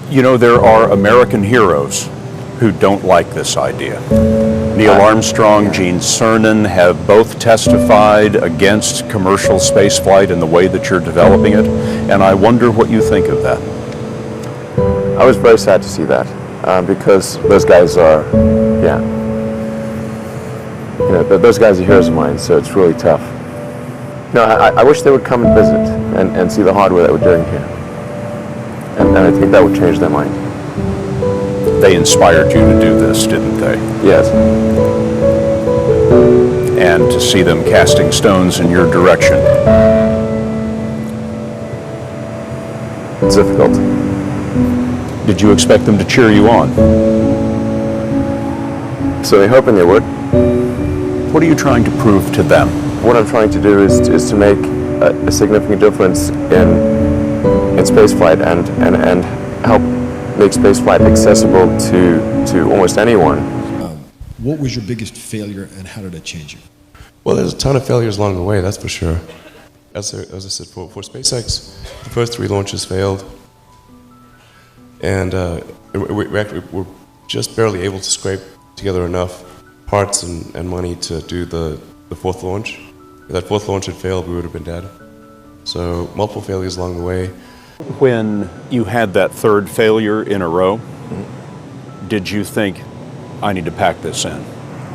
You know, there are American heroes who don't like this idea. Neil Armstrong, Gene Cernan have both testified against commercial spaceflight in the way that you're developing it, and I wonder what you think of that. I was very sad to see that, because those guys are, those guys are heroes of mine, so it's really tough. I wish they would come and visit and see the hardware that we're doing here. And I think that would change their mind. They inspired you to do this, didn't they? Yes. And to see them casting stones in your direction. It's difficult. Did you expect them to cheer you on? So they're hoping they would. What are you trying to prove to them? What I'm trying to do is to make a significant difference in spaceflight and help make spaceflight accessible to almost anyone. What was your biggest failure and how did it change you? Well, there's a ton of failures along the way, that's for sure. As I said, for SpaceX, the first 3 launches failed. And we're just barely able to scrape together enough parts and money to do the 4th launch. If that 4th launch had failed, we would have been dead. So multiple failures along the way. When you had that 3rd failure in a row, did you think, I need to pack this in?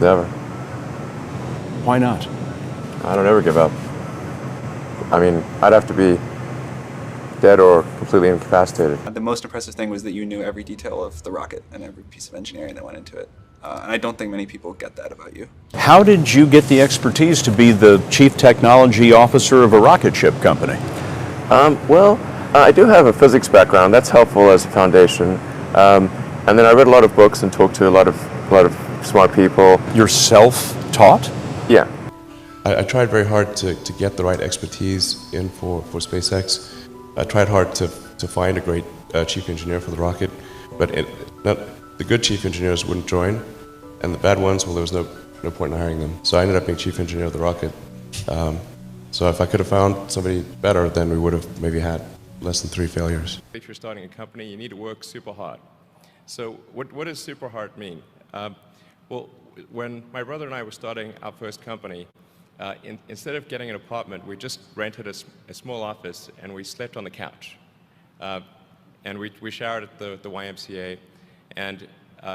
Never. Why not? I don't ever give up. I mean, I'd have to be dead or completely incapacitated. The most impressive thing was that you knew every detail of the rocket and every piece of engineering that went into it. And I don't think many people get that about you. How did you get the expertise to be the chief technology officer of a rocket ship company? I do have a physics background. That's helpful as a foundation. And then I read a lot of books and talked to a lot of smart people. You're self-taught? Yeah. I tried very hard to get the right expertise in for SpaceX. I tried hard to find a great chief engineer for the rocket, but the good chief engineers wouldn't join, and the bad ones, well, there was no point in hiring them. So I ended up being chief engineer of the rocket. So if I could have found somebody better, then we would have maybe had less than 3 failures. If you're starting a company, you need to work super hard. So what does super hard mean? Well, when my brother and I were starting our first company, instead of getting an apartment, we just rented a small office and we slept on the couch. And we showered at the YMCA, and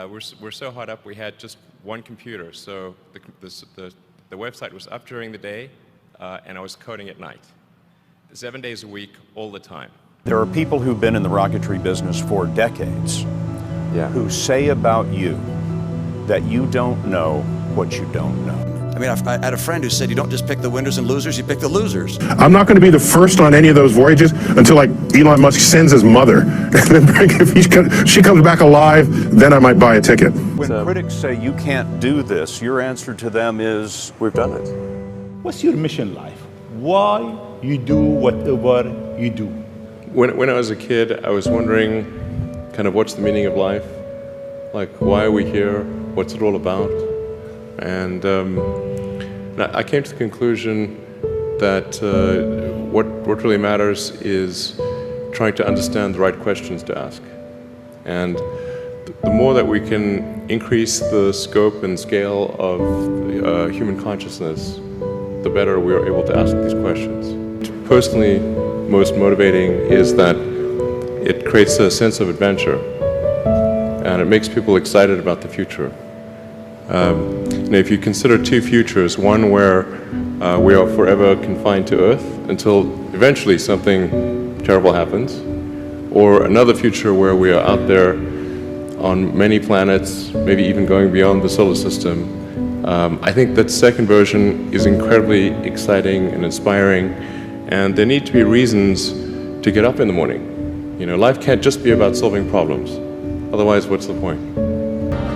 we're so hot up we had just one computer. So the website was up during the day, and I was coding at night. 7 days a week, all the time. There are people who've been in the rocketry business for decades who say about you that you don't know what you don't know. I mean, I had a friend who said you don't just pick the winners and losers, you pick the losers. I'm not going to be the first on any of those voyages until, like, Elon Musk sends his mother. And then if she comes back alive, then I might buy a ticket. When critics say you can't do this, your answer to them is, we've done it. What's your mission in life? Why you do whatever you do? When I was a kid, I was wondering kind of what's the meaning of life? Like, why are we here? What's it all about? And I came to the conclusion that what really matters is trying to understand the right questions to ask. And the more that we can increase the scope and scale of human consciousness, the better we are able to ask these questions. Personally, most motivating is that it creates a sense of adventure, and it makes people excited about the future. If you consider 2 futures, one where we are forever confined to Earth until eventually something terrible happens, or another future where we are out there on many planets, maybe even going beyond the solar system, I think that second version is incredibly exciting and inspiring, and there need to be reasons to get up in the morning. You know, life can't just be about solving problems. Otherwise, what's the point?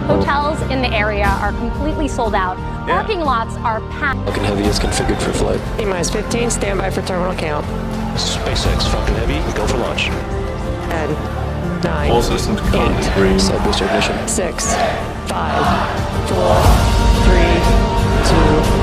Hotels in the area are completely sold out. Parking lots are packed. Falcon Heavy is configured for flight. T-minus 15, standby for terminal count. SpaceX Falcon Heavy, go for launch. 10, 9, All systems 8, green. Side booster ignition. 6, 5, 4, 3, 2,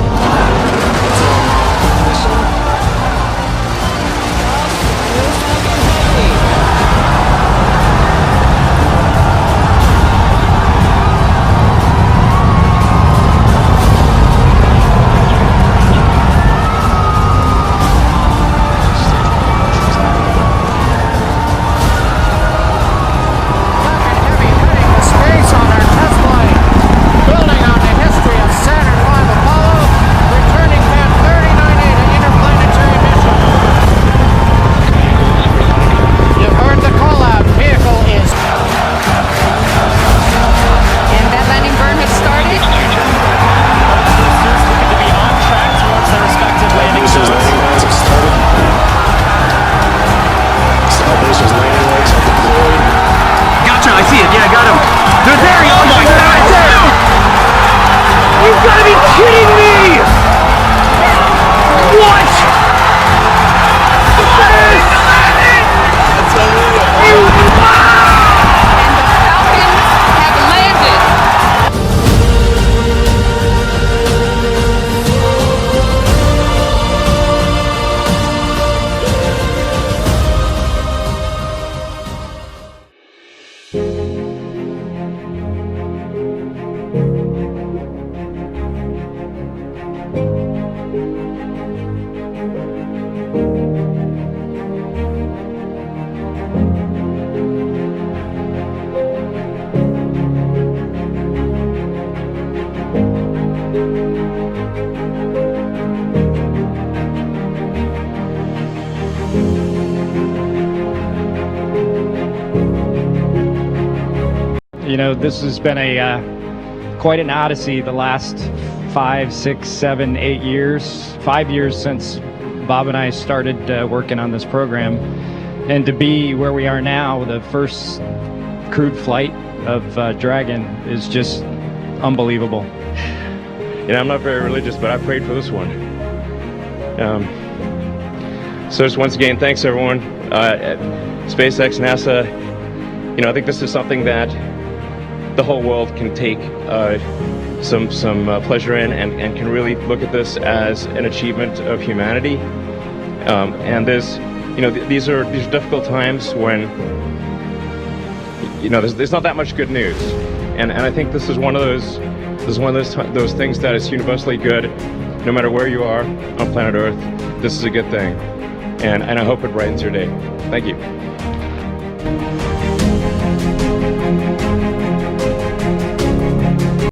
You know, this has been quite an odyssey the last 5, 6, 7, 8 years. 5 years since Bob and I started working on this program. And to be where we are now, the first crewed flight of Dragon, is just unbelievable. You know, I'm not very religious, but I prayed for this one. So just once again, thanks everyone. SpaceX, NASA, you know, I think this is something that the whole world can take some pleasure in, and can really look at this as an achievement of humanity. And there's, you know, these are difficult times when, you know, there's not that much good news, and I think this is one of those things that is universally good, no matter where you are on planet Earth. This is a good thing, and I hope it brightens your day. Thank you.